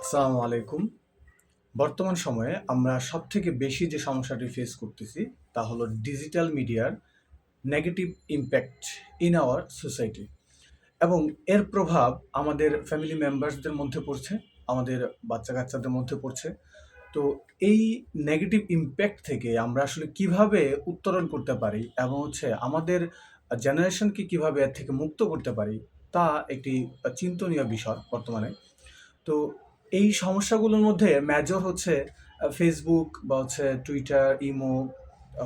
আসসালামু আলাইকুম। বর্তমান সময়ে আমরা সবথেকে বেশি যে সমস্যাটি ফেস করতেছি তা হলো ডিজিটাল মিডিয়ার negative impact in our society এবং এর প্রভাব আমাদের ফ্যামিলি মেম্বার্সদের মধ্যে পড়ছে, আমাদের বাচ্চা-কাচ্চাদের মধ্যে পড়ছে। তো এই নেগেটিভ ইমপ্যাক্ট থেকে আমরা আসলে কিভাবে উত্তরণ করতে পারি এবং আমাদের জেনারেশনকে কিভাবে এর থেকে মুক্ত করতে পারি তা একটি চিন্তনীয় বিষয় বর্তমানে। তো এই সমস্যাগুলোর মধ্যে মেজর হচ্ছে ফেসবুক বা টুইটার, ইমো,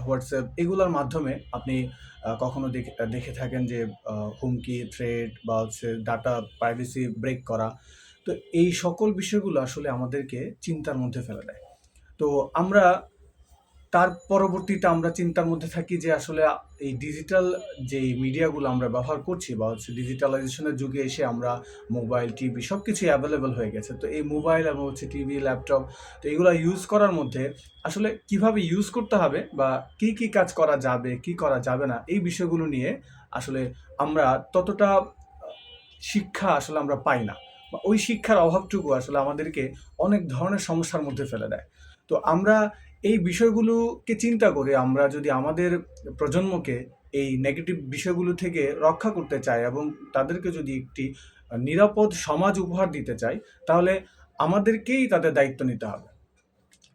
হোয়াটসঅ্যাপ এগুলোর মাধ্যমে আপনি কখনো দেখে দেখে থাকেন যে হুমকি, থ্রেট বা ডাটা প্রাইভেসি ব্রেক করা। তো এই সকল বিষয়গুলো আসলে আমাদেরকে চিন্তার মধ্যে ফেলে দেয়। তো আমরা তার পরবর্তীতে আমরা চিন্তার মধ্যে থাকি যে আসলে এই ডিজিটাল যেই মিডিয়াগুলো আমরা ব্যবহার করছি বা ডিজিটালাইজেশনের যুগে এসে আমরা মোবাইল, টিভি সবকিছুই অ্যাভেলেবল হয়ে গেছে। তো এই মোবাইল এবং টিভি, ল্যাপটপ তো এগুলা ইউজ করার মধ্যে আসলে কিভাবে ইউজ করতে হবে বা কি কাজ করা যাবে, কি করা যাবে না এই বিষয়গুলো নিয়ে আসলে আমরা ততটা শিক্ষা আসলে আমরা পাই না। বা ওই শিক্ষার অভাবটুকু আসলে আমাদেরকে অনেক ধরনের সমস্যার মধ্যে ফেলে দেয়। তো আমরা এই বিষয়গুলোকে চিন্তা করে আমরা যদি আমাদের প্রজন্মকে এই নেগেটিভ বিষয়গুলো থেকে রক্ষা করতে চাই এবং তাদেরকে যদি একটি নিরাপদ সমাজ উপহার দিতে চাই, তাহলে আমাদেরকেই তাদের দায়িত্ব নিতে হবে।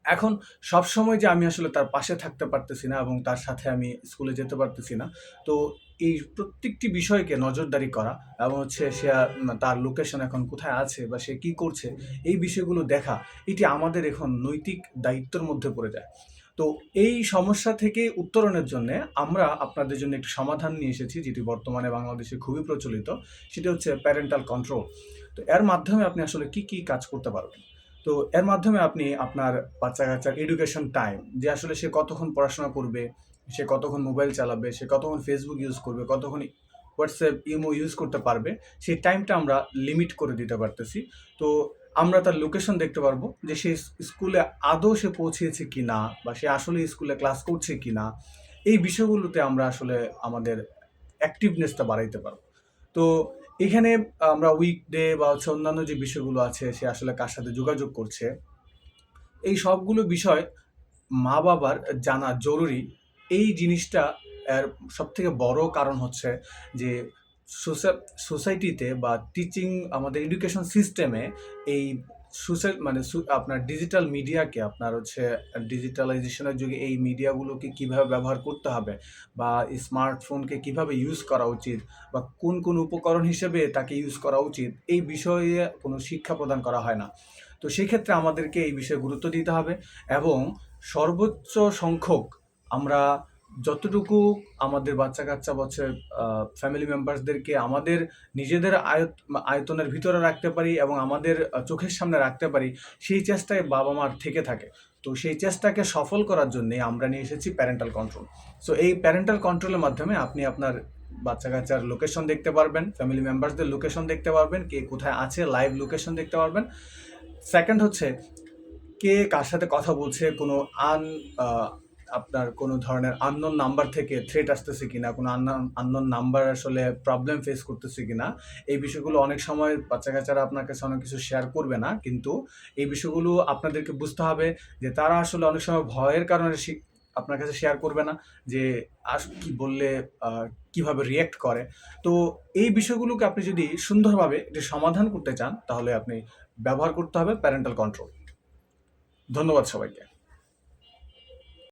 এখন সবসময় যে আমি আসলে তার পাশে থাকতে পারতেছি না এবং তার সাথে আমি স্কুলে যেতে পারতেছি না। তো এই প্রত্যেকটি বিষয়কে নজরদারি করা এবং তার লোকেশন এখন কোথায় আছে বা সে কি করছে, এই বিষয়গুলো দেখা, এটি আমাদের এখন নৈতিক দায়িত্বের মধ্যে পড়ে যায়। তো এই সমস্যা থেকে উত্তরণের জন্যে আমরা আপনাদের জন্য একটি সমাধান নিয়ে এসেছি, যেটি বর্তমানে বাংলাদেশে খুবই প্রচলিত। সেটি হচ্ছে প্যারেন্টাল কন্ট্রোল। তো এর মাধ্যমে আপনি আসলে কি কাজ করতে পারবেন? তো এর মাধ্যমে আপনি আপনার বাচ্চা-কাচ্চার এডুকেশন টাইম যে আসলে সে কতক্ষণ পড়াশোনা করবে, সে কতক্ষণ মোবাইল চালাবে, সে কতক্ষণ ফেসবুক ইউজ করবে, কতক্ষণ হোয়াটসঅ্যাপ, ইমো ইউজ করতে পারবে, সেই টাইমটা আমরা লিমিট করে দিতে পারতেছি। তো আমরা তার লোকেশন দেখতে পারবো যে সে স্কুলে আদৌ সে পৌঁছেছে কিনা বা সে আসলে স্কুলে ক্লাস করছে কিনা। এই বিষয়গুলোতে আমরা আসলে আমাদের অ্যাক্টিভনেসটা বাড়াইতে পারবো। তো এখানে আমরা উইকডে বা অন্যান্য যে বিষয়গুলো আছে, সে আসলে কার সাথে যোগাযোগ করছে, এই সবগুলো বিষয় মা-বাবার জানা জরুরি। এই জিনিসটা এর সবথেকে বড় কারণ হচ্ছে যে সোসা সোসাইটিতে বা আমাদের এডুকেশন সিস্টেমে এই আপনার ডিজিটাল মিডিয়াকে ডিজিটালাইজেশনের যুগে এই মিডিয়াগুলোকে কিভাবে ব্যবহার করতে হবে বা স্মার্টফোনকে কিভাবে ইউজ করা উচিত বা কোন উপকরণ হিসেবে তাকে ইউজ করা উচিত, এই বিষয়ে কোনো শিক্ষা প্রদান করা হয় না। তো সেক্ষেত্রে আমাদেরকে এই বিষয়ে গুরুত্ব দিতে হবে এবং সর্বোচ্চ সংখ্যক আমরা যতটুকু আমাদের বাচ্চা-কাচ্চা ফ্যামিলি মেম্বার্সদেরকে আমাদের নিজেদের আয়তনের ভিতরে রাখতে পারি এবং আমাদের চোখের সামনে রাখতে পারি, সেই চেষ্টায় বাবা-মার থেকে থাকে। তো সেই চেষ্টাকে সফল করার জন্যে আমরা নিয়ে এসেছি প্যারেন্টাল কন্ট্রোল। সো এই প্যারেন্টাল কন্ট্রোলের মাধ্যমে আপনি আপনার বাচ্চা-কাচ্চার লোকেশন দেখতে পারবেন, ফ্যামিলি মেম্বার্সদের লোকেশন দেখতে পারবেন, কে কোথায় আছে লাইভ লোকেশন দেখতে পারবেন। সেকেন্ড হচ্ছে কে কার সাথে কথা বলছে, কোনো আন আ আপনার কোনো ধরনের unknown নাম্বার থেকে থ্রেট আসতেছে কিনা, কোনো unknown নাম্বার আসলে প্রবলেম ফেস করতেছে কিনা। এই বিষয়গুলো অনেক সময় বাচ্চা-কাচ্চারা আপনার কাছে অনেক কিছু শেয়ার করবে না। কিন্তু এই বিষয়গুলো আপনাদেরকে বুঝতে হবে যে তারা আসলে অনেক সময় ভয়ের কারণে আপনার কাছে শেয়ার করবে না যে কি বললে আ কিভাবে রিঅ্যাক্ট করে। তো এই বিষয়গুলোকে আপনি যদি সুন্দরভাবে এটি সমাধান করতে চান, তাহলে আপনি ব্যবহার করতে হবে প্যারেন্টাল কন্ট্রোল। ধন্যবাদ সবাইকে।